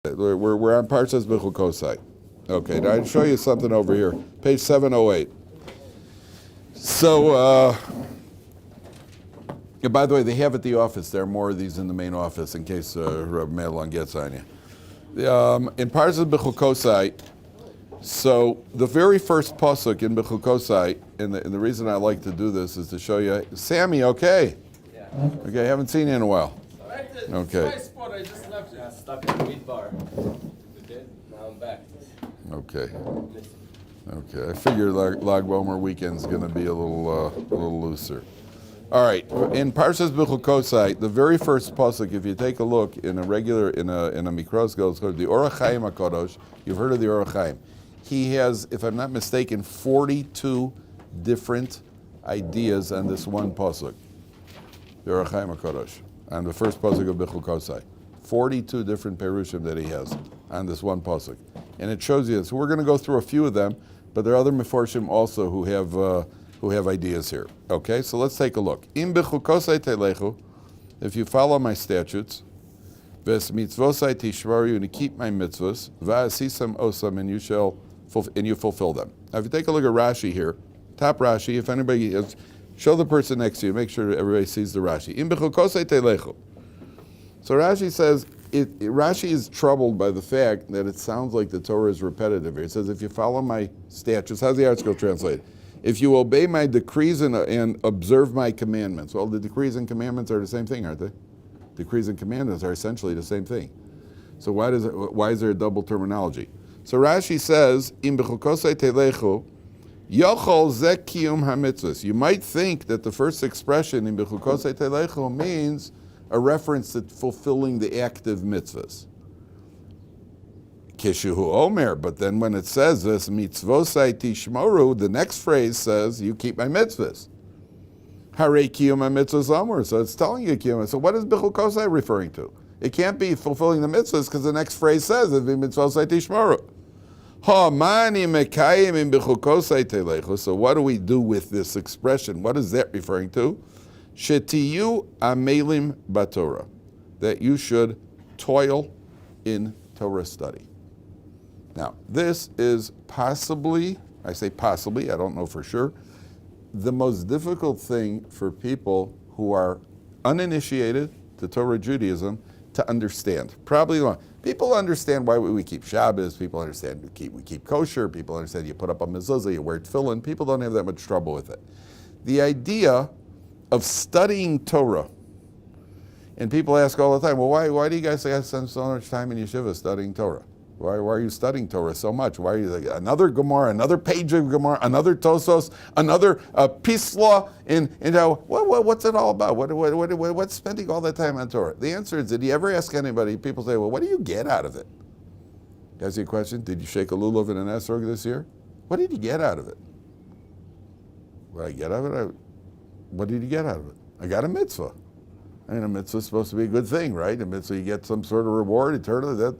We're on Parshat Bechukotai. Okay, now I'll show you something over here. Page 708. So, by the way, they have at the office. There are more of these in the main office in case Rabbi Kaplan gets on you. In Parshat Bechukotai, so the very first pasuk in Bechukotai, and the reason I like to do this is to show you, Sammy, okay? Yeah. Okay, I haven't seen you in a while. Okay. My spot, I just left it. I stuck in the meat bar. Okay, now I'm back. Okay. Okay, I figure Lag Bomer weekend's going to be a little looser. All right, in Parshat Bechukotai, the very first pasuk, if you take a look in a Mikros, it's called the Ohr Somayach. You've heard of the Ohr Somayach. He has, if I'm not mistaken, 42 different ideas on this one pasuk. The Ohr Somayach, on the first pasuk of Bechukotai. 42 different perushim that he has on this one pasuk. And it shows you this. So we're going to go through a few of them, but there are other meforshim also who have ideas here. Okay, so let's take a look. Im Bechukotai telechu, if you follow my statutes, ves mitzvosai tishmaru, and keep my mitzvos, va'asisam osam, and you fulfill them. Now, if you take a look at Rashi here, top Rashi, if anybody is, show the person next to you, make sure everybody sees the Rashi. Im Bechukotai telechu. So Rashi says, Rashi is troubled by the fact that it sounds like the Torah is repetitive here. It says, if you follow my statutes, how's the article translated? If you obey my decrees and observe my commandments. Well, the decrees and commandments are the same thing, aren't they? Decrees and commandments are essentially the same thing. So why is there a double terminology? So Rashi says, Im b'chukosei telechu, yochol ze kiyum hamitzvos. You might think that the first expression in b'chukosei telechu means a reference to fulfilling the active mitzvahs. Kishuhu Omer, but then when it says this, mitzvosai tishmoru, the next phrase says, you keep my mitzvahs. Hare kiyum mitzvahs Omer, so it's telling you kiyum. So what is Bechukotai referring to? It can't be fulfilling the mitzvahs because the next phrase says, mitzvosai tishmoru. Ha-mani mekayim in Bechukotai telechu. So what do we do with this expression? What is that referring to? Shetiyu amelim batorah, that you should toil in Torah study. Now, this is possibly, I say possibly, I don't know for sure, the most difficult thing for people who are uninitiated to Torah Judaism to understand. Probably wrong. People understand why we keep Shabbos, people understand we keep kosher, people understand you put up a mezuzah, you wear tefillin, people don't have that much trouble with it. The idea of studying Torah, and people ask all the time, well, why do you guys spend so much time in yeshiva studying Torah? Why are you studying Torah so much? Why are you like, another Gemara, another page of Gemara, another Tosos, another peace law? What's it all about? What's spending all that time on Torah? The answer is, did you ever ask anybody, people say, well, what do you get out of it? Ask you a question, did you shake a lulav in an esrog this year? What did you get out of it? What I get out of it? What did you get out of it? I got a mitzvah. I mean, a mitzvah is supposed to be a good thing, right? A mitzvah, you get some sort of reward eternally.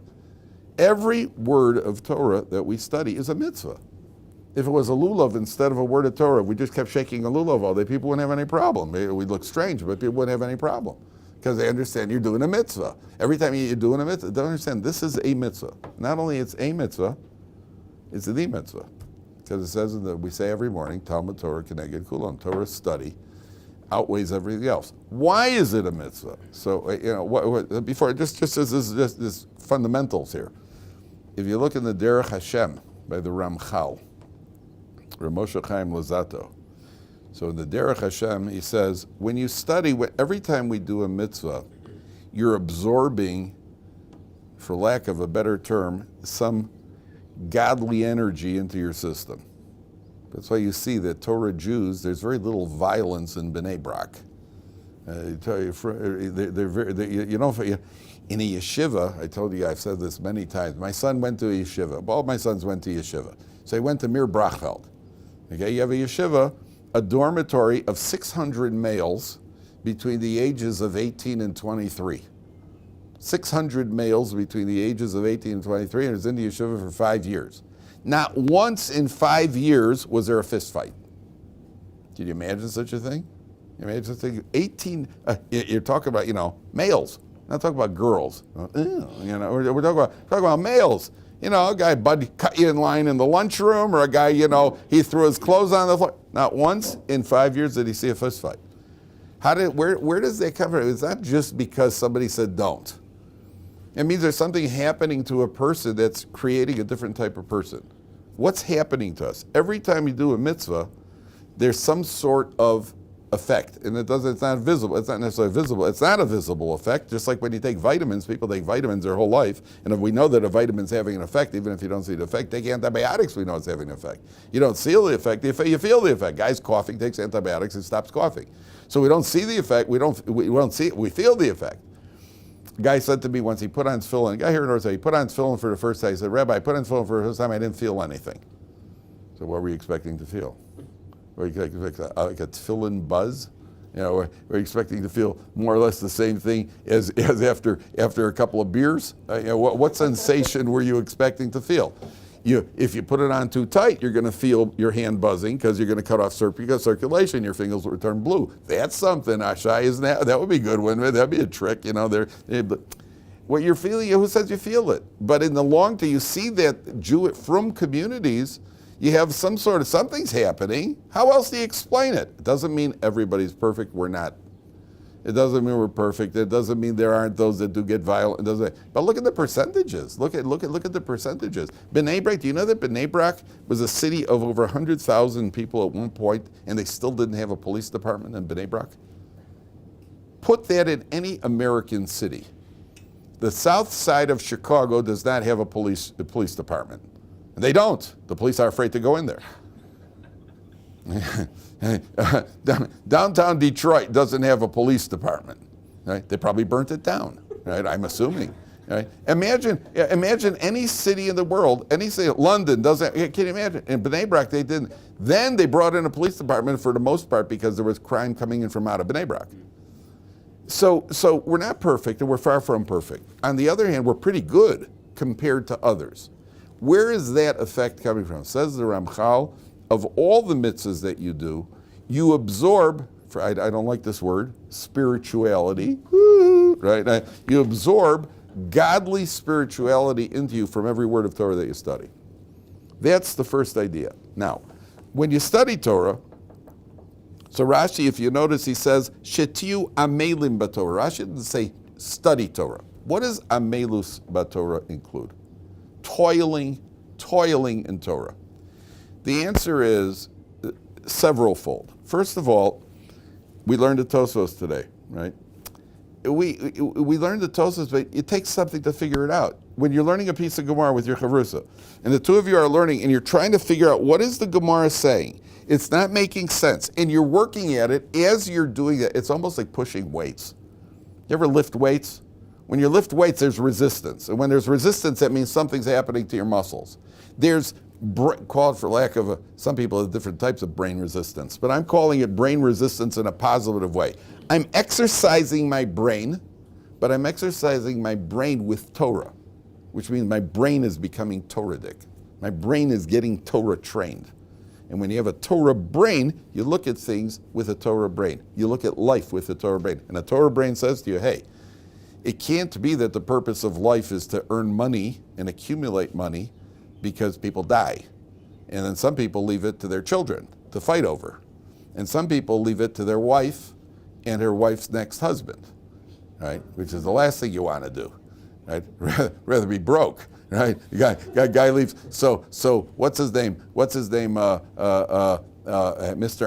Every word of Torah that we study is a mitzvah. If it was a lulav instead of a word of Torah, we just kept shaking a lulav all day, people wouldn't have any problem. We'd look strange, but people wouldn't have any problem because they understand you're doing a mitzvah. Every time you're doing a mitzvah, they understand this is a mitzvah. Not only it's a mitzvah, it's the mitzvah. Because it says that we say every morning, Talmud Torah Keneged Kulam, Torah study outweighs everything else. Why is it a mitzvah? So, before, just as this fundamentals here. If you look in the Derech Hashem by the Ramchal, Rav Moshe Chaim Lozato, so in the Derech Hashem, he says, when you study, every time we do a mitzvah, you're absorbing, for lack of a better term, some godly energy into your system. That's why you see that Torah Jews, there's very little violence in Bnei Brak. In a yeshiva, I told you, I've said this many times, my son went to a yeshiva. All my sons went to yeshiva. So he went to Mir Brachfeld. Okay, you have a yeshiva, a dormitory of 600 males between the ages of 18 and 23. 600 males between the ages of 18 and 23, and was in the yeshiva for 5 years. Not once in 5 years was there a fist fight. Can you imagine such a thing? You imagine such a thing? 18, you're talking about, males. not talking about girls. We're talking about males. A guy cut you in line in the lunchroom, or a guy, he threw his clothes on the floor. Not once in 5 years did he see a fist fight. Where does that come from? It's not just because somebody said don't. It means there's something happening to a person that's creating a different type of person. What's happening to us? Every time you do a mitzvah, there's some sort of effect, and it's not visible. It's not necessarily visible. It's not a visible effect. Just like when you take vitamins, people take vitamins their whole life, and if we know that a vitamin's having an effect, even if you don't see the effect, take antibiotics, we know it's having an effect. You don't see the effect, you feel the effect. Guy's coughing, takes antibiotics, and stops coughing. So we don't see the effect, we don't see it, we feel the effect. A guy said to me once, he put on his tefillin, a guy here in North, he put on his tefillin for the first time. He said, Rabbi, I put on his tefillin for the first time, I didn't feel anything. So what were you expecting to feel? Were you expecting like a tefillin buzz? Were you expecting to feel more or less the same thing as after a couple of beers? What sensation were you expecting to feel? If you put it on too tight, you're going to feel your hand buzzing because you're going to cut off circulation. Your fingers will turn blue. That's something, Ashai, isn't that? That would be a good one. That'd be a trick. What you're feeling, who says you feel it? But in the long term, you see that from communities, you have something's happening. How else do you explain it? It doesn't mean everybody's perfect. We're not. It doesn't mean we're perfect. It doesn't mean there aren't those that do get violent. But look at the percentages. Look at the percentages. Bnei Brak, do you know that Bnei Brak was a city of over 100,000 people at one point, and they still didn't have a police department in Bnei Brak? Put that in any American city. The south side of Chicago does not have a police department. And they don't. The police are afraid to go in there. Downtown Detroit doesn't have a police department. Right? They probably burnt it down. Right? I'm assuming. Right? Imagine any city in the world, any city, London doesn't. Can you imagine? In Bnei Brak, they didn't. Then they brought in a police department for the most part because there was crime coming in from out of Bnei Brak. So we're not perfect, and we're far from perfect. On the other hand, we're pretty good compared to others. Where is that effect coming from? Says the Ramchal, of all the mitzvahs that you do, you absorb, I don't like this word, spirituality, right? You absorb godly spirituality into you from every word of Torah that you study. That's the first idea. Now, when you study Torah, so Rashi, if you notice, he says, Shetiu amelim b'Torah. Rashi didn't say study Torah. What does amelus b'Torah include? Toiling in Torah. The answer is several-fold. First of all, we learned the Tosfos today, right? We learned the Tosfos, but it takes something to figure it out. When you're learning a piece of Gemara with your chavrusa, and the two of you are learning, and you're trying to figure out what is the Gemara saying, it's not making sense, and you're working at it as you're doing it. It's almost like pushing weights. You ever lift weights? When you lift weights, there's resistance. And when there's resistance, that means something's happening to your muscles. There's called, for lack of some people have different types of brain resistance, but I'm calling it brain resistance in a positive way. I'm exercising my brain, but I'm exercising my brain with Torah, which means my brain is becoming Torahic. My brain is getting Torah trained. And when you have a Torah brain, you look at things with a Torah brain. You look at life with a Torah brain. And a Torah brain says to you, hey, it can't be that the purpose of life is to earn money and accumulate money because people die. And then some people leave it to their children to fight over. And some people leave it to their wife and her wife's next husband, right? Which is the last thing you want to do, right? Rather be broke, right? Guy leaves. So what's his name? Mr.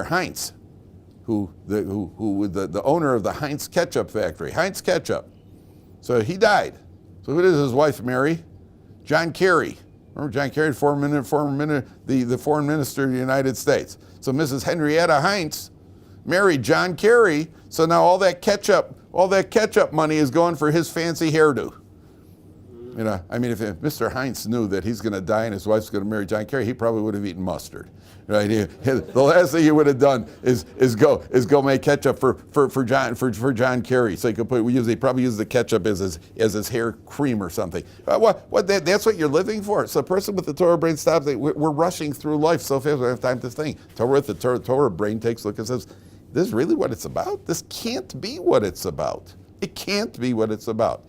Heinz, who the owner of the Heinz ketchup factory, Heinz Ketchup. So he died. So who did his wife marry? John Kerry. Remember John Kerry, the foreign minister of the United States. So Mrs. Henrietta Heinz married John Kerry. So now all that ketchup money is going for his fancy hairdo. If Mr. Heinz knew that he's going to die and his wife's going to marry John Kerry, he probably would have eaten mustard. Right? The last thing he would have done is go make ketchup for John Kerry. So he could probably use the ketchup as his hair cream or something. That's what you're living for. So a person with the Torah brain stops. We're rushing through life so fast we don't have time to think. The Torah brain takes a look and says, "This is really what it's about? This can't be what it's about. It can't be what it's about.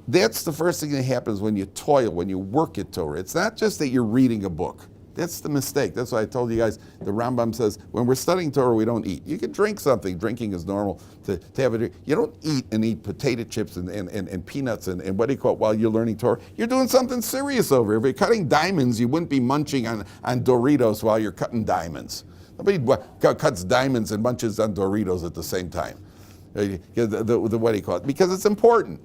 That's the first thing that happens when you toil, when you work at Torah. It's not just that you're reading a book. That's the mistake. That's why I told you guys, the Rambam says, when we're studying Torah, we don't eat. You can drink something. Drinking is normal to have a drink. You don't eat potato chips and peanuts and what do you call it while you're learning Torah. You're doing something serious over here. If you're cutting diamonds, you wouldn't be munching on Doritos while you're cutting diamonds. Nobody cuts diamonds and munches on Doritos at the same time. What do you call it? Because it's important.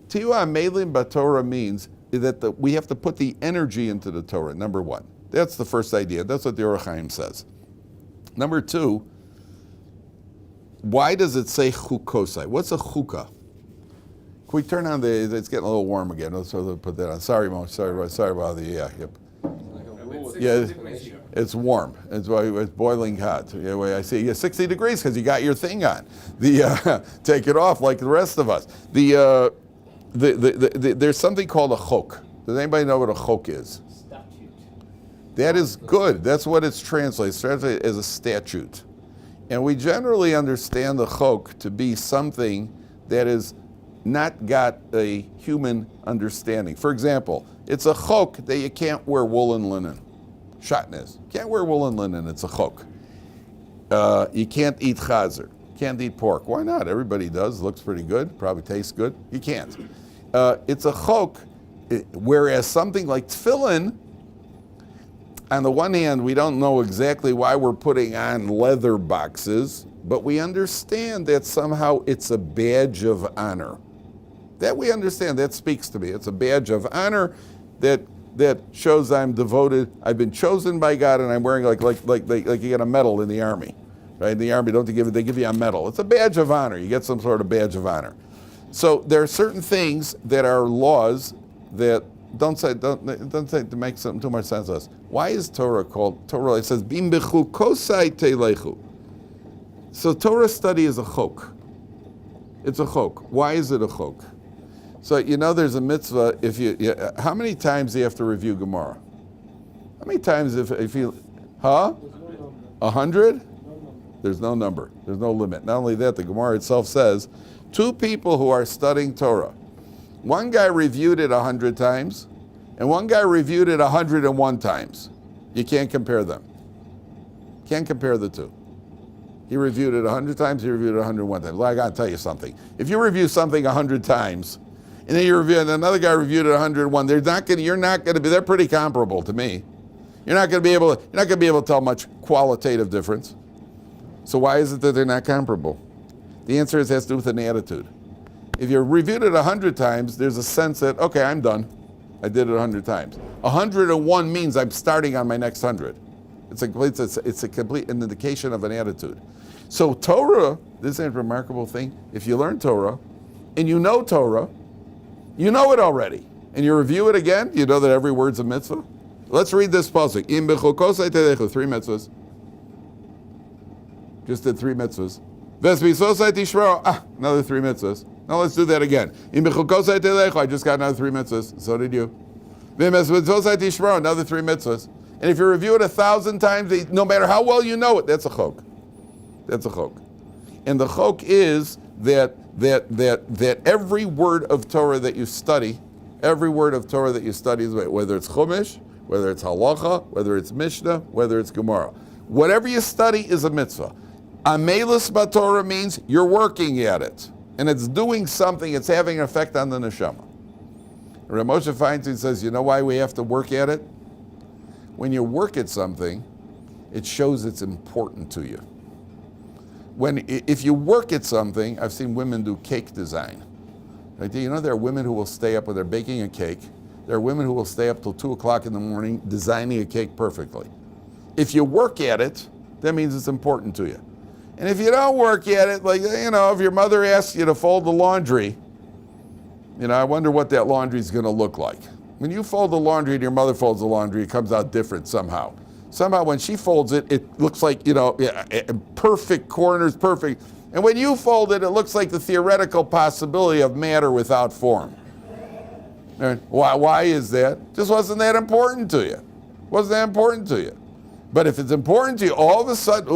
Tiyuah Melim B'Torah means that we have to put the energy into the Torah, number one. That's the first idea. That's what the Ohr Somayach says. Number two, why does it say chukosai? What's a chukah? Can we turn on it's getting a little warm again. Let's put that on. Sorry, Mo. Sorry about the, yep. Yeah, it's warm. It's boiling hot. Yeah, I see. Yeah, 60 degrees because you got your thing on. Take it off like the rest of us. There's something called a chok. Does anybody know what a chok is? That is good. That's what it's translated. It's translated as a statute. And we generally understand the chok to be something that is not got a human understanding. For example, it's a chok that you can't wear woolen linen. Shatnez. Can't wear woolen linen, it's a chok. You can't eat chazer. Can't eat pork. Why not? Everybody does. Looks pretty good. Probably tastes good. You can't. It's a chok, whereas something like tefillin, on the one hand, we don't know exactly why we're putting on leather boxes, but we understand that somehow it's a badge of honor. That we understand. That speaks to me. It's a badge of honor that shows I'm devoted. I've been chosen by God, and I'm wearing like you get a medal in the army, right? In the army, they give you a medal. It's a badge of honor. You get some sort of badge of honor. So there are certain things that are laws that don't say to make something too much sense to us. Why is Torah called Torah? It says Bim Bechukotai Telechu. So Torah study is a chok. It's a chok. Why is it a chok? So there's a mitzvah. How many times do you have to review Gemara? How many times if you 100? There's no number. There's no limit. Not only that, the Gemara itself says, two people who are studying Torah. One guy reviewed it 100 times, and one guy reviewed it 101 times. You can't compare them. Can't compare the two. He reviewed it 100 times, he reviewed it 101 times. Well, I got to tell you something. If you review something 100 times, and then and another guy reviewed it 101, they're pretty comparable to me. You're not going to be able to tell much qualitative difference. So why is it that they're not comparable? The answer has to do with an attitude. If you reviewed it 100 times, there's a sense that, okay, I'm done. I did it 100 times. 101 means I'm starting on my next 100. It's a complete indication of an attitude. So Torah, this is a remarkable thing. If you learn Torah, and you know Torah, you know it already, and you review it again, you know that every word's a mitzvah. Let's read this pasuk. Im bechukosai telechu, 3 mitzvahs. Just did 3 mitzvahs. Ves b'sosai tishmaro, another 3 mitzvahs. Now let's do that again. Im bechukosai telechu, I just got another 3 mitzvahs. So did you. Ves b'sosai tishmaro, another 3 mitzvahs. And if you review it 1,000 times, no matter how well you know it, that's a chok. That's a chok. And the chok is that every word of Torah that you study, whether it's Chumash, whether it's Halacha, whether it's Mishnah, whether it's Gemara, whatever you study is a mitzvah. Amelus b'Torah means you're working at it, and it's doing something, it's having an effect on the neshama. Rav Moshe Feinstein says, you know why we have to work at it? When you work at something, it shows it's important to you. If you work at something, I've seen women do cake design. Right? You know, there are women who will stay up when they're baking a cake. There are women who will stay up till 2 o'clock in the morning designing a cake perfectly. If you work at it, that means it's important to you. And if you don't work at it, if your mother asks you to fold the laundry, I wonder what that laundry is going to look like. When you fold the laundry and your mother folds the laundry, it comes out different somehow. Somehow when she folds it, it looks like, perfect corners, perfect. And when you fold it, it looks like the theoretical possibility of matter without form. Why is that? Just wasn't that important to you. Wasn't that important to you. But if it's important to you, all of a sudden,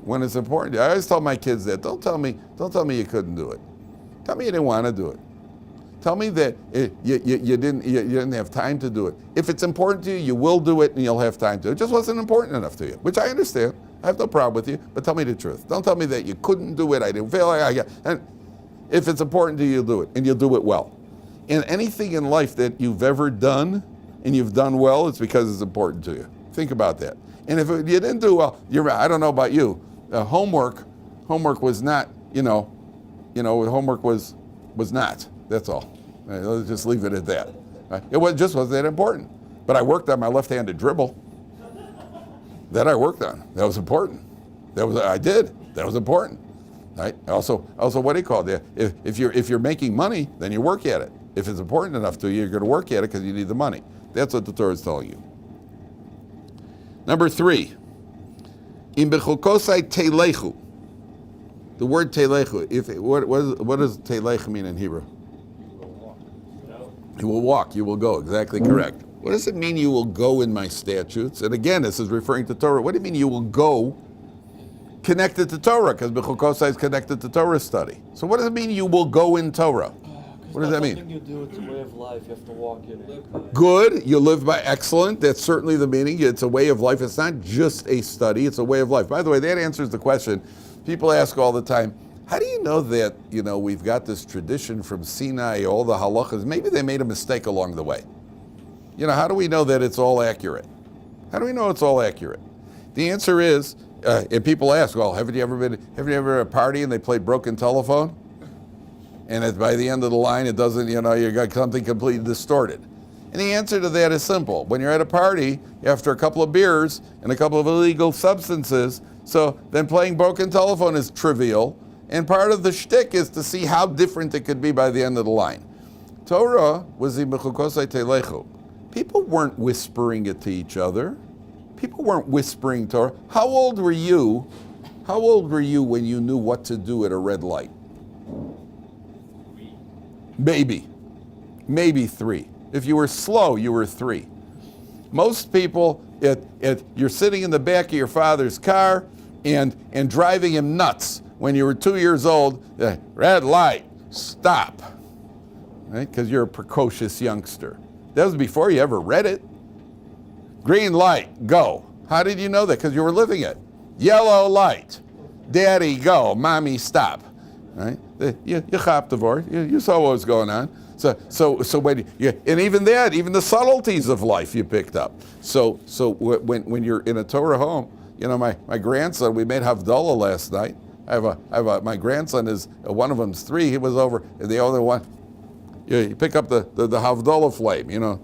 when it's important to you, I always tell my kids that. Don't tell me you couldn't do it. Tell me you didn't want to do it. Tell me that you didn't have time to do it. If it's important to you, you will do it and you'll have time to. It just wasn't important enough to you, which I understand. I have no problem with you, but tell me the truth. Don't tell me that you couldn't do it. I didn't feel like and if it's important to you, you'll do it, and you'll do it well. And anything in life that you've ever done and you've done well, it's because it's important to you. Think about that. And if you didn't do well, I don't know about you. Homework was not. Homework was not. That's all. Let's just leave it at that. It just wasn't that important. But I worked on my left-handed dribble. That I worked on. That was important. I did. That was important. Right? Also, what do you call it? If you're making money, then you work at it. If it's important enough to you, you're going to work at it because you need the money. That's what the Torah is telling you. Number 3, in Bechukotai Teilechu. The word Teilechu. What does Teilech mean in Hebrew? You will walk. You will go. Exactly correct. What does it mean you will go in my statutes? And again, this is referring to Torah. What do you mean you will go connected to Torah? Because Bechukotai is connected to Torah study. So what does it mean you will go in Torah? What does that mean? Nothing you do, it's a way of life. You have to walk in it. Good. You live by excellent. That's certainly the meaning. It's a way of life. It's not just a study. It's a way of life. By the way, that answers the question. People ask all the time, how do you know that, we've got this tradition from Sinai, all the halachas? Maybe they made a mistake along the way. How do we know that it's all accurate? How do we know it's all accurate? The answer is, and people ask, well, have you ever at a party and they played broken telephone? And by the end of the line, it doesn't, you got something completely distorted. And the answer to that is simple. When you're at a party, after a couple of beers and a couple of illegal substances, so then playing broken telephone is trivial, and part of the shtick is to see how different it could be by the end of the line. Torah was the Bechukotai Teilechu. People weren't whispering it to each other. People weren't whispering Torah. How old were you when you knew what to do at a red light? Maybe 3. If you were slow, you were 3. Most people, you're sitting in the back of your father's car and driving him nuts when you were 2 years old. Red light, stop, right? Because you're a precocious youngster. That was before you ever read it. Green light, go. How did you know that? Because you were living it. Yellow light, daddy, go. Mommy, stop. Right? You chop the word. You saw what was going on. So when and even the subtleties of life you picked up. So when you're in a Torah home, my grandson, we made Havdalah last night. My grandson is one of them's 3. He was over, and the other one. You pick up the Havdalah flame.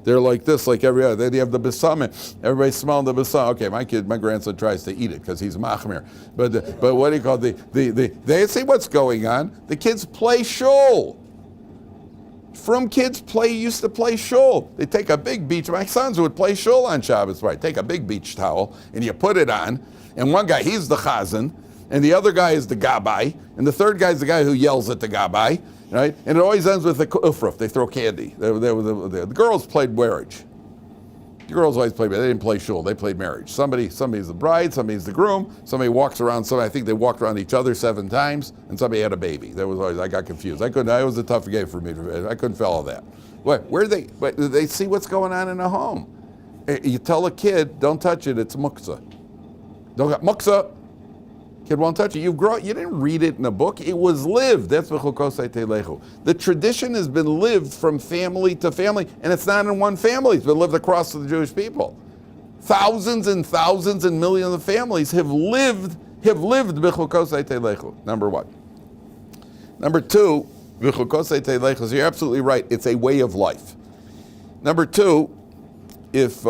They're like this, like every other. Then you have the besamim. Everybody's smelling the besamim. Okay, my grandson tries to eat it because he's machmir. But what do you call they see what's going on. The kids play shul. Used to play shul. They take a big beach. My sons would play shul on Shabbos, right? Take a big beach towel and you put it on. And one guy, he's the chazan, and the other guy is the gabbai, and the third guy is the guy who yells at the gabbai. Right? And it always ends with the ufruf. They throw candy. The girls played marriage. The girls always played, they didn't play shul. They played marriage. Somebody's the bride, somebody's the groom, somebody walks around, I think they walked around each other 7 times, and somebody had a baby. I got confused. It was a tough game for me. I couldn't follow that. But they see what's going on in a home. You tell a kid, don't touch it, it's muktzah. Muktzah. Kid won't touch it. You didn't read it in a book. It was lived. That's Bechukotai Teilechu. The tradition has been lived from family to family, and it's not in one family. It's been lived across the Jewish people. Thousands and thousands and millions of families have lived Bechukotai Teilechu. Number 1. Number 2, Bechukotai Teilechu. So you're absolutely right. It's a way of life. Number 2, if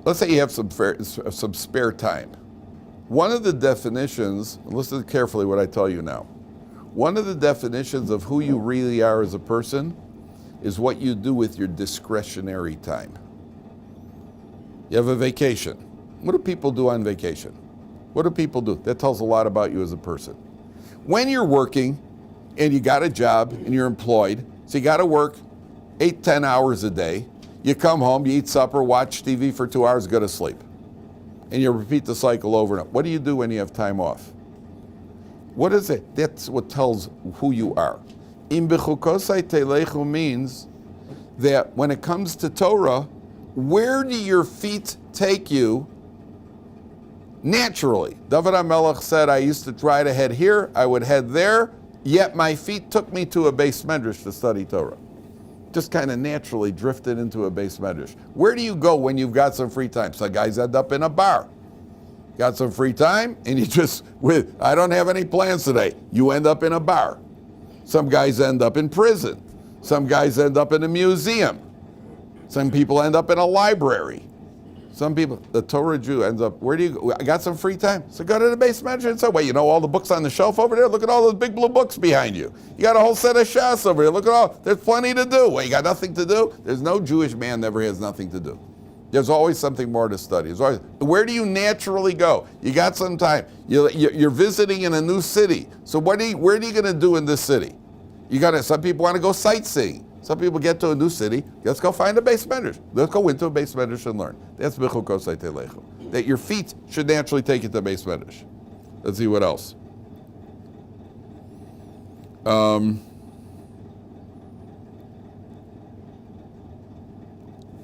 let's say you have some spare time. One of the definitions, listen carefully what I tell you now. One of the definitions of who you really are as a person is what you do with your discretionary time. You have a vacation. What do people do on vacation? What do people do? That tells a lot about you as a person. When you're working and you got a job and you're employed, so you got to work 8-10 hours a day. You come home, you eat supper, watch TV for 2 hours, go to sleep. And you repeat the cycle over and over. What do you do when you have time off? What is it? That's what tells who you are. Im Bechukotai Telechu means that when it comes to Torah, where do your feet take you naturally? David HaMelech said, I used to try to head here, I would head there, yet my feet took me to a beis medrash to study Torah. Just kind of naturally drifted into a beis medrash. Where do you go when you've got some free time? Some guys end up in a bar. Got some free time, and you just, I don't have any plans today. You end up in a bar. Some guys end up in prison. Some guys end up in a museum. Some people end up in a library. Some people, the Torah Jew ends up, where do you go? I got some free time. So go to the beis medrash and say, wait, you know all the books on the shelf over there? Look at all those big blue books behind you. You got a whole set of shas over here. Look at all, there's plenty to do. Well, you got nothing to do? There's no Jewish man that ever has nothing to do. There's always something more to study. Where do you naturally go? You got some time. You're visiting in a new city. So where are you going to do in this city? Some people want to go sightseeing. Some people get to a new city. Let's go find a beis medrash. Let's go into a beis medrash and learn. That's Bechukotai Telechu. That your feet should naturally take you to beis medrash. Let's see what else.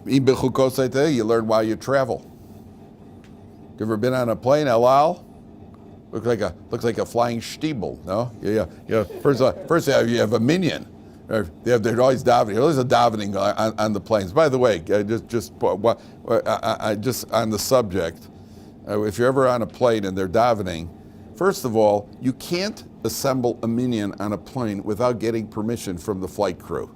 You learn while you travel. You ever been on a plane, El Al? Looks like a flying stiebel, no? Yeah. First you have a minyan. They're always davening. There's always a davening on the planes. By the way, just on the subject, if you're ever on a plane and they're davening, first of all, you can't assemble a minyan on a plane without getting permission from the flight crew.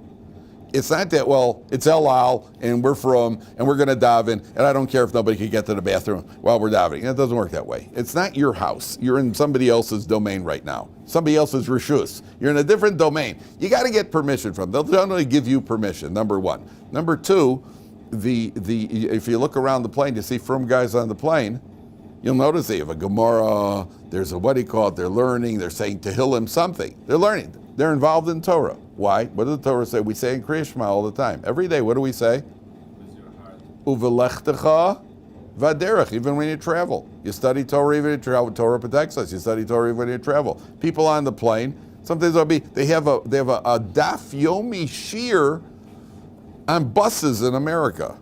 It's not that, well, it's El Al, and we're going to daven, and I don't care if nobody can get to the bathroom while we're davening. It doesn't work that way. It's not your house. You're in somebody else's domain right now. Somebody else's reshus. You're in a different domain. You got to get permission from them. They'll generally give you permission, number one. Number two, if you look around the plane, you see frum guys on the plane, you'll notice they have a Gemara, there's a, they're learning, they're saying Tehillim, something. They're learning. They're involved in Torah. Why? What does the Torah say? We say in Kriya Shema all the time. Every day, what do we say? Uvelechtecha vaderech, even when you travel. You study Torah even when you travel. Torah protects us. You study Torah even when you travel. People on the plane, sometimes they have a daf yomi shir on buses in America.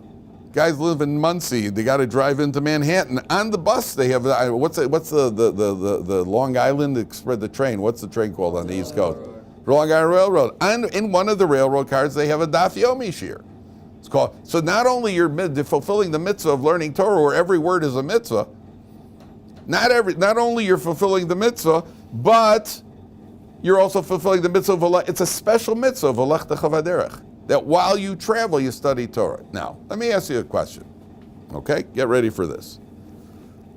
Guys live in Muncie. They got to drive into Manhattan. On the bus, they have what's the Long Island Express, the train? What's the train called on the East Coast? Long Island Railroad. And in one of the railroad cars, they have a daf yomi shir. It's called. So not only you're fulfilling the mitzvah of learning Torah, where every word is a mitzvah. Not only you're fulfilling the mitzvah, but you're also fulfilling the mitzvah of it's a special mitzvah of V'lechtecha vaderech. That while you travel, you study Torah. Now, let me ask you a question. Okay? Get ready for this.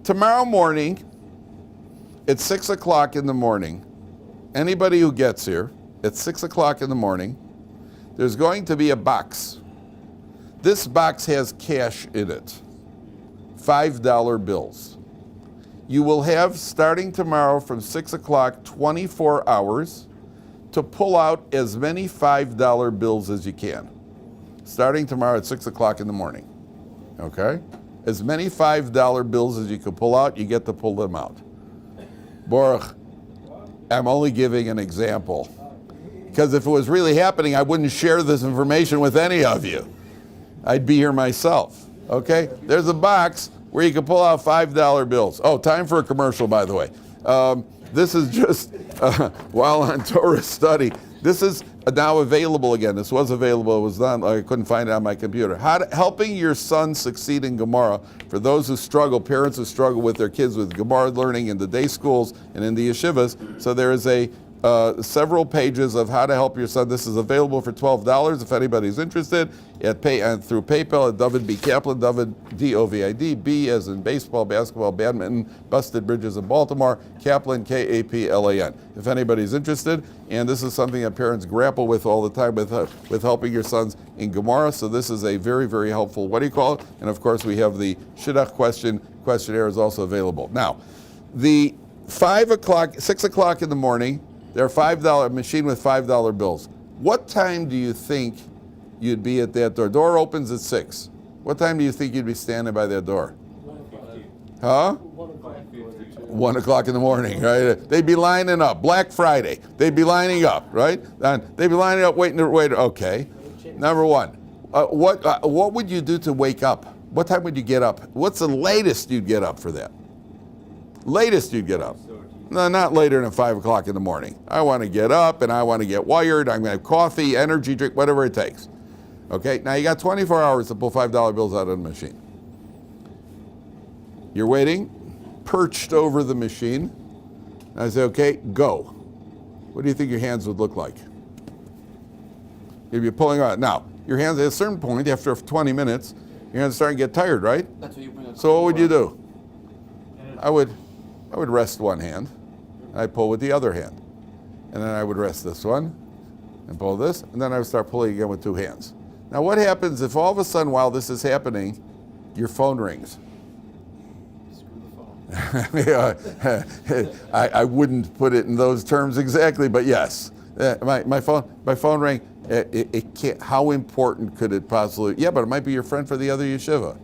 Tomorrow morning, at 6 o'clock in the morning, anybody who gets here, at 6 o'clock in the morning, there's going to be a box. This box has cash in it. $5 bills. You will have, starting tomorrow from 6 o'clock, 24 hours to pull out as many $5 bills as you can. Starting tomorrow at 6 o'clock in the morning. Okay? As many $5 bills as you can pull out, you get to pull them out. Baruch, I'm only giving an example. Because if it was really happening, I wouldn't share this information with any of you. I'd be here myself. Okay? There's a box where you can pull out $5 bills. Oh, time for a commercial, by the way. This is just, while on Torah study, this is now available again. This was available, it was not, I couldn't find it on my computer. Helping your son succeed in Gemara, for those who struggle, parents who struggle with their kids with Gemara learning in the day schools and in the yeshivas. So there is several pages of how to help your son. This is available for $12 if anybody's interested. Through PayPal at Dovid B. Kaplan, Dovid D-O-V-I-D, B as in baseball, basketball, badminton, Busted Bridges in Baltimore, Kaplan, K-A-P-L-A-N. If anybody's interested, and this is something that parents grapple with all the time with helping your sons in Gemara, so this is a very, very helpful, and of course we have the Shidduch questionnaire is also available. Now, the 6 o'clock in the morning, there are $5 machine with $5 bills. What time do you think you'd be at that door? Door opens at 6. What time do you think you'd be standing by that door? 1:15. Huh? 1 o'clock in the morning, right? They'd be lining up. Black Friday, they'd be lining up, right? And they'd be lining up, waiting. Okay, number one, what would you do to wake up? What time would you get up? What's the latest you'd get up for that? Latest you'd get up? No, not later than 5 o'clock in the morning. I want to get up and I want to get wired. I'm going to have coffee, energy drink, whatever it takes. Okay, now you got 24 hours to pull $5 bills out of the machine. You're waiting, perched over the machine. I say, okay, go. What do you think your hands would look like? If you're pulling out. Now, your hands at a certain point, after 20 minutes, your hands start to get tired, right? That's what you bring up. So what would you do? I would rest one hand. I'd pull with the other hand. And then I would rest this one and pull this, and then I would start pulling again with two hands. Now what happens if all of a sudden while this is happening, your phone rings? I wouldn't put it in those terms exactly, but yes. My phone rang. It can't, how important could it possibly? Yeah, but it might be your friend for the other yeshiva.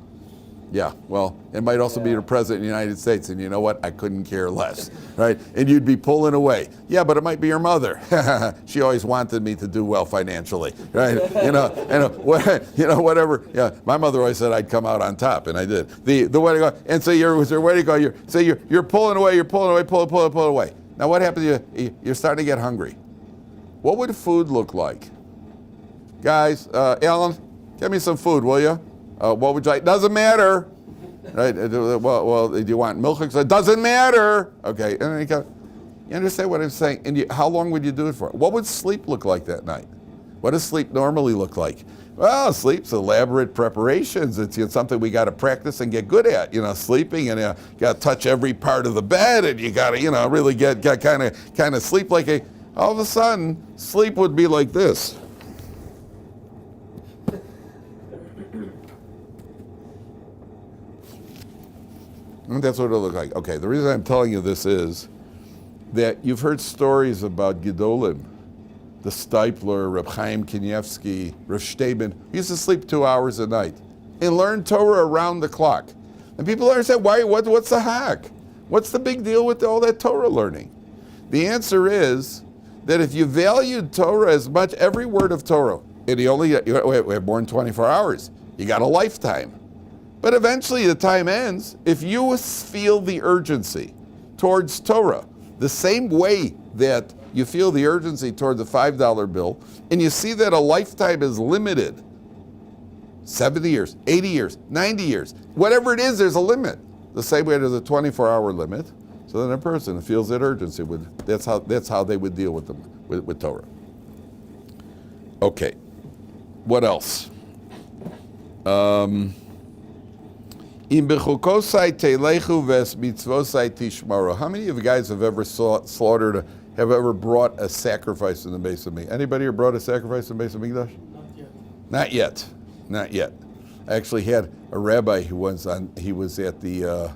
Yeah, well, it might also be the president of the United States, and you know what? I couldn't care less, right? And you'd be pulling away. Yeah, but it might be your mother. She always wanted me to do well financially, right? Whatever. Yeah, my mother always said I'd come out on top, and I did. The way to go, and so you're pulling away, pull away. Now what happens? You're starting to get hungry. What would food look like? Guys, Alan, get me some food, will you? What would you like? Doesn't matter. Right? Well, do you want milk? It doesn't matter. Okay. And you understand what I'm saying? And how long would you do it for? What would sleep look like that night? What does sleep normally look like? Well, sleep's elaborate preparations. It's something we got to practice and get good at. Sleeping, and you got to touch every part of the bed, and you got to, really get kind of sleep like a. All of a sudden, sleep would be like this. And that's what it'll look like. Okay, the reason I'm telling you this is that you've heard stories about Gedolim, the Stipler, Reb Chaim Kanievsky, Reb Steben, used to sleep 2 hours a night and learn Torah around the clock. And people understand, what's the hack? What's the big deal with all that Torah learning? The answer is that if you valued Torah as much, every word of Torah, and we have more than 24 hours, you got a lifetime. But eventually the time ends. If you feel the urgency towards Torah, the same way that you feel the urgency towards a $5 bill, and you see that a lifetime is limited, 70 years, 80 years, 90 years, whatever it is, there's a limit. The same way there's a 24-hour limit. So then a person who feels that urgency that's how they would deal with them with Torah. Okay, what else? How many of you guys have ever have ever brought a sacrifice in the base of me? Anybody here brought a sacrifice in the base of Mikdash? Not yet. Not yet. I actually had a rabbi who was at the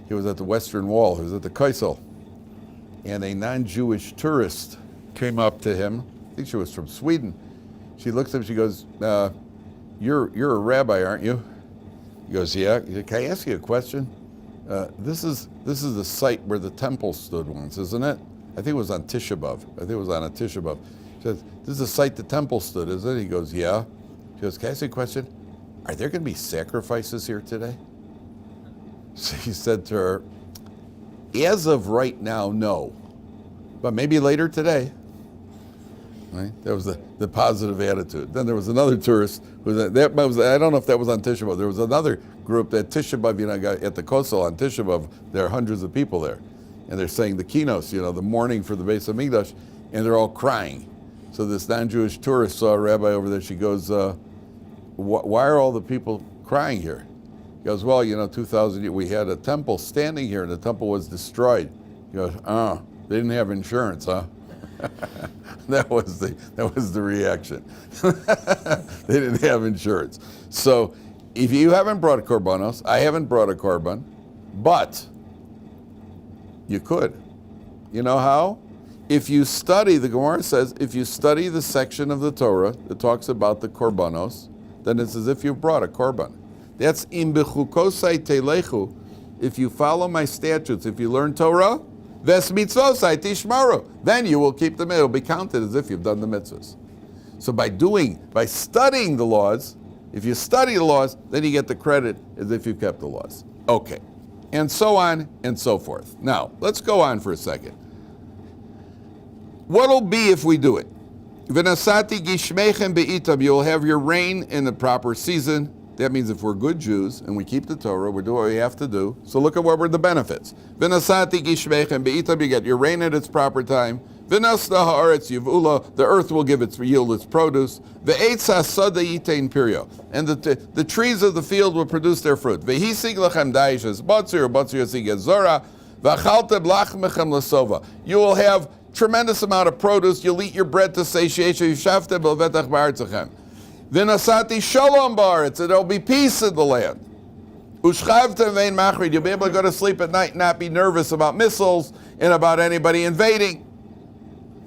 Western Wall. He was at the Kaisel, and a non-Jewish tourist came up to him. I think she was from Sweden. She looks at him. She goes, "You're a rabbi, aren't you?" He goes, "Yeah." He said, "Can I ask you a question? This is the site where the temple stood once, isn't it? I think it was on Tisha B'Av. I think it was on a Tisha B'Av." She says, "This is the site the temple stood, isn't it?" He goes, "Yeah." She goes, "Can I ask you a question? Are there going to be sacrifices here today?" So he said to her, "As of right now, no. But maybe later today." Right? That was the positive attitude. Then there was another tourist who I don't know if that was on Tisha B'Av. There was another group that Tisha B'Av, at the Kosel on Tisha B'Av, there are hundreds of people there. And they're saying the keynotes, the morning for the Beis HaMikdash, and they're all crying. So this non-Jewish tourist saw a rabbi over there. She goes, "Why are all the people crying here?" He goes, "Well, 2,000 years, we had a temple standing here, and the temple was destroyed." He goes, "They didn't have insurance, huh?" That was the reaction. They didn't have insurance. So if you haven't brought a korbanos, I haven't brought a korban, but you could. You know how? If you study, the Gemara says, if you study the section of the Torah that talks about the korbanos, then it's as if you brought a korban. That's im bechukosai telechu. if you follow my statutes, if you learn Torah, ves mitzvosai tishmaru, then you will keep them. It will be counted as if you've done the mitzvahs. So by studying the laws, if you study the laws, then you get the credit as if you kept the laws. Okay. And so on and so forth. Now, let's go on for a second. What'll be if we do it? V'nasati gishmechem be'itam, you'll have your rain in the proper season. That means if we're good Jews and we keep the Torah, we do what we have to do. So look at what were the benefits. V'nasati gishmechem be'itam, you get your rain at its proper time. V'nasna ha'aretz yiv'ula, the earth will yield its produce. V'etz ha'sada yitain pirio, and the trees of the field will produce their fruit. V'hisig lechem daishes batzir yasig zora. V'achaltem lachmechem l'sova, you will have tremendous amount of produce. You'll eat your bread to satiation. Yishavte b'levetach ba'artzachem. V'nasati shalom ba'aretz, and there'll be peace in the land. Ushchavtem vein machrid, you'll be able to go to sleep at night and not be nervous about missiles and about anybody invading.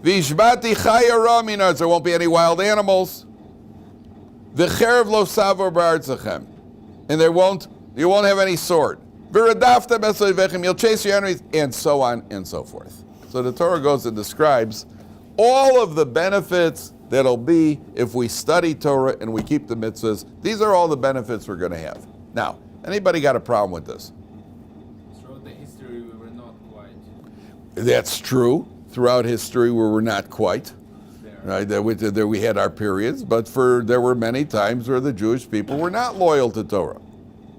V'ishbati chayara minar, there won't be any wild animals. V'cherev lo savor ba'artzachem, and you won't have any sword. V'radaftem esayvechem, you'll chase your enemies, and so on and so forth. So the Torah goes and describes all of the benefits that'll be if we study Torah and we keep the mitzvahs. These are all the benefits we're going to have. Now, anybody got a problem with this? Throughout the history, we were not quite. That's true. Throughout history, we were not quite. Right? There we had our periods, but there were many times where the Jewish people were not loyal to Torah.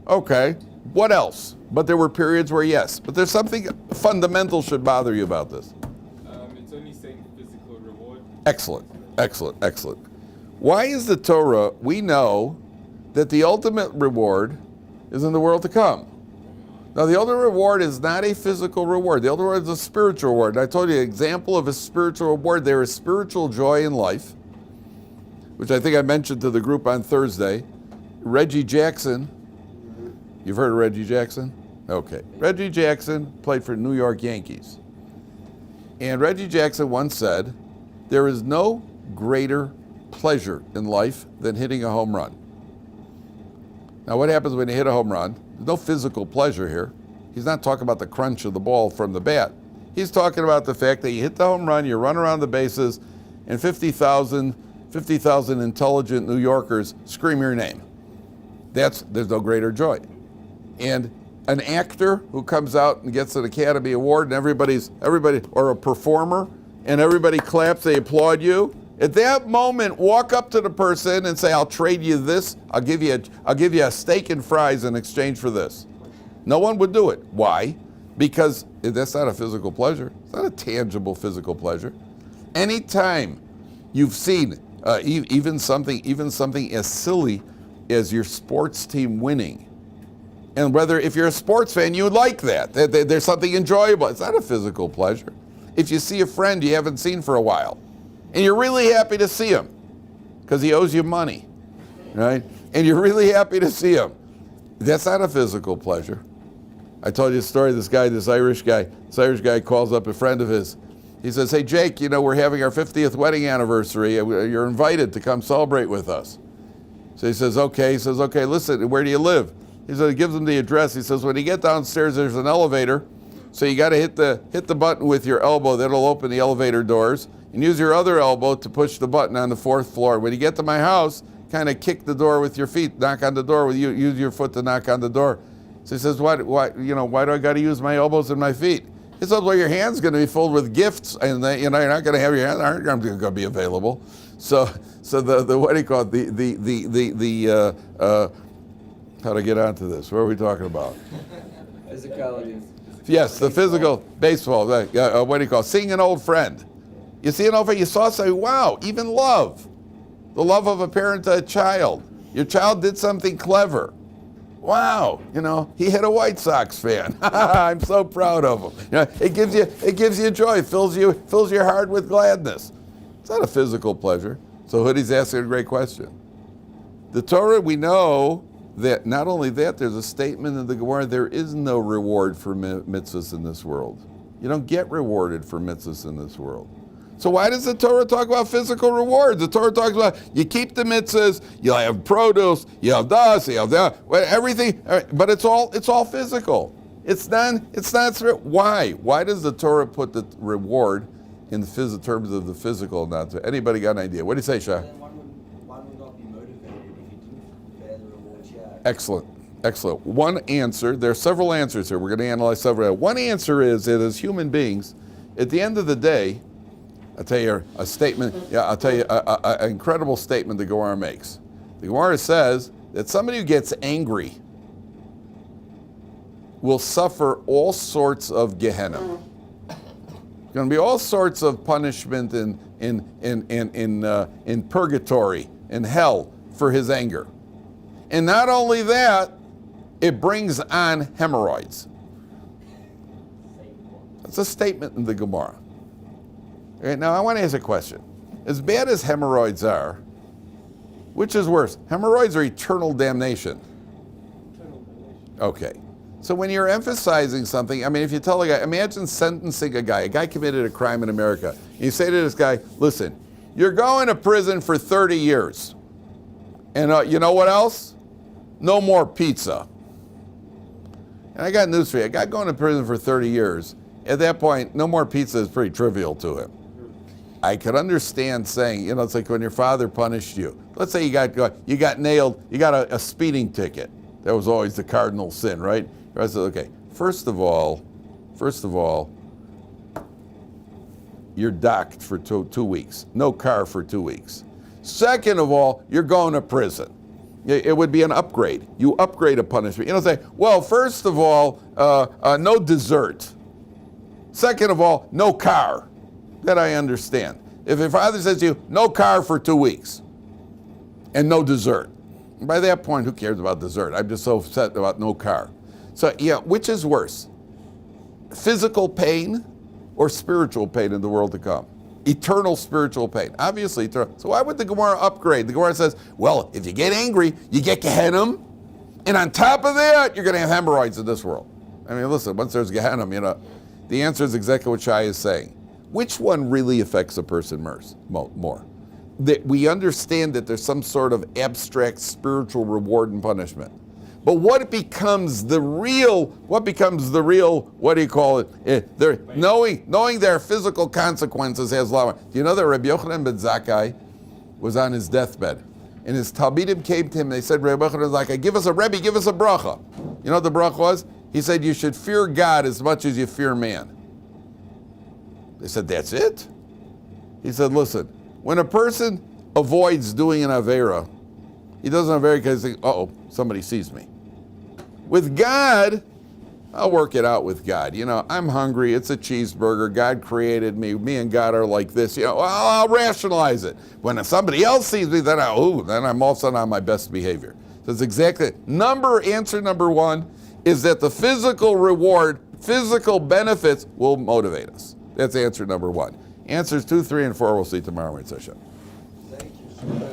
Okay, what else? But there were periods where yes. But there's something fundamental should bother you about this. It's only saying physical reward. Excellent. Why is the Torah, we know that the ultimate reward is in the world to come. Now the ultimate reward is not a physical reward. The ultimate reward is a spiritual reward. And I told you an example of a spiritual reward. There is spiritual joy in life, which I think I mentioned to the group on Thursday. Reggie Jackson, you've heard of Reggie Jackson? Okay. Reggie Jackson played for New York Yankees. And Reggie Jackson once said, there is no greater pleasure in life than hitting a home run. Now what happens when you hit a home run? There's no physical pleasure here. He's not talking about the crunch of the ball from the bat. He's talking about the fact that you hit the home run, you run around the bases, and 50,000 intelligent New Yorkers scream your name. There's no greater joy. And an actor who comes out and gets an Academy Award and everybody, or a performer, and everybody claps, they applaud you. At that moment, walk up to the person and say, I'll trade you this, I'll give you a steak and fries in exchange for this. No one would do it. Why? Because that's not a physical pleasure. It's not a tangible physical pleasure. Anytime you've seen even something as silly as your sports team winning, and whether if you're a sports fan, you like that. There's something enjoyable. It's not a physical pleasure. If you see a friend you haven't seen for a while, and you're really happy to see him because he owes you money, right? And you're really happy to see him. That's not a physical pleasure. I told you a story, this Irish guy calls up a friend of his. He says, hey, Jake, we're having our 50th wedding anniversary. You're invited to come celebrate with us. So he says, okay. He says, okay, listen, where do you live? He says, he gives him the address. He says, when you get downstairs, there's an elevator. So you got to hit the button with your elbow. That'll open the elevator doors. And use your other elbow to push the button on the 4th floor. When you get to my house, kind of kick the door with your feet, knock on the door with you, use your foot to knock on the door. So he says, why do I got to use my elbows and my feet? He says, well, your hand's going to be filled with gifts, and you're not going to have your hands aren't going to be available. So the what do you call it? The how to get onto this? What are we talking about? Physicality. Yes, the physical baseball. What do you call it? Seeing an old friend. You see an old friend, you saw something, wow, even love. The love of a parent to a child. Your child did something clever. Wow, he hit a White Sox fan. I'm so proud of him. It gives you joy, fills your heart with gladness. It's not a physical pleasure. So Hoodie's asking a great question. The Torah, we know that not only that, there's a statement in the Gemara, there is no reward for mitzvahs in this world. You don't get rewarded for mitzvahs in this world. So why does the Torah talk about physical rewards? The Torah talks about you keep the mitzvahs, you'll have produce, you have das, you have that, everything, but it's all physical. It's not. Why? Why does the Torah put the reward in the terms of the physical? Not anybody got an idea? What do you say, Shah? Then one would not be motivated if you didn't bear the reward here. Excellent. One answer. There are several answers here. We're going to analyze several. One answer is that as human beings, at the end of the day, I'll tell you a statement. Yeah, I'll tell you an incredible statement the Gemara makes. The Gemara says that somebody who gets angry will suffer all sorts of Gehenna. There's going to be all sorts of punishment in purgatory, in hell, for his anger. And not only that, it brings on hemorrhoids. That's a statement in the Gemara. Okay, now I want to ask a question. As bad as hemorrhoids are, which is worse? Hemorrhoids or eternal damnation? Okay. So when you're emphasizing something, I mean, if you tell a guy, imagine sentencing a guy committed a crime in America. You say to this guy, listen, you're going to prison for 30 years. And you know what else? No more pizza. And I got news for you. A guy going to prison for 30 years, at that point, no more pizza is pretty trivial to him. I could understand saying, it's like when your father punished you. Let's say you got nailed, you got a speeding ticket. That was always the cardinal sin, right? I said, okay, first of all, you're docked for two weeks. No car for 2 weeks. Second of all, you're going to prison. It would be an upgrade. You upgrade a punishment. Say, well, first of all, no dessert. Second of all, no car. That I understand. If your father says to you, no car for 2 weeks and no dessert, by that point, who cares about dessert? I'm just so upset about no car. So, which is worse? Physical pain or spiritual pain in the world to come? Eternal spiritual pain. Obviously, eternal. So why would the Gemara upgrade? The Gemara says, well, if you get angry, you get Gehenna, and on top of that, you're going to have hemorrhoids in this world. I mean, listen, once there's Gehenna, the answer is exactly what Shai is saying. Which one really affects a person more? That we understand that there's some sort of abstract spiritual reward and punishment. But what becomes the real, what do you call it? Knowing their physical consequences has law. Do you know that Rabbi Yochanan ben Zakkai was on his deathbed? And his Talmudim came to him and they said, Rabbi Yochanan ben Zakkai, give us a bracha. You know what the bracha was? He said, you should fear God as much as you fear man. They said, that's it? He said, listen, when a person avoids doing an Aveira, he doesn't Aveira because he thinks, somebody sees me. With God, I'll work it out with God. I'm hungry, it's a cheeseburger, God created me and God are like this. I'll rationalize it. When somebody else sees me, then I'm all of a sudden on my best behavior. So it's exactly, answer number one is that the physical reward, physical benefits will motivate us. That's answer number one. Answers 2, 3, and 4 we'll see tomorrow. Thank you.